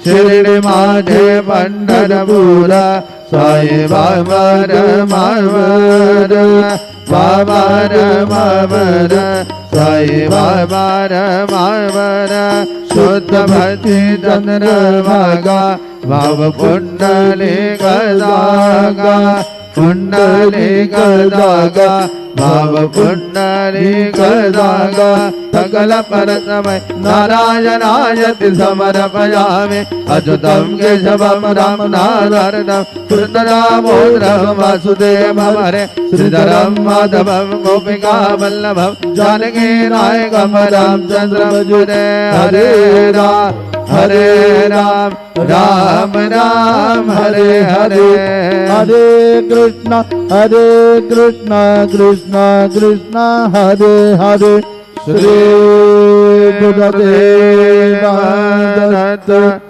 शिर्डी माझे पंढरपूर साई बाबार मावर बाबार मावर साई बाबार मावर शुद्ध भक्ती चंद्रभागा भाव पुंडली गदागा पुंडली गदागा भाव पुंडली गदागा सकल परतमय नारायणायति समर्पयामि अच्युतं केशवं राम नारायणं कृष्णदामोदरं वासुदेवं हरे श्रीधरं माधवं गोपिका वल्लभं जानकी नायकं रामचन्द्रं भजे हरे राम राम राम हरे हरे हरे कृष्ण कृष्ण कृष्ण हरे हरे श्री गुरुदेव दत्त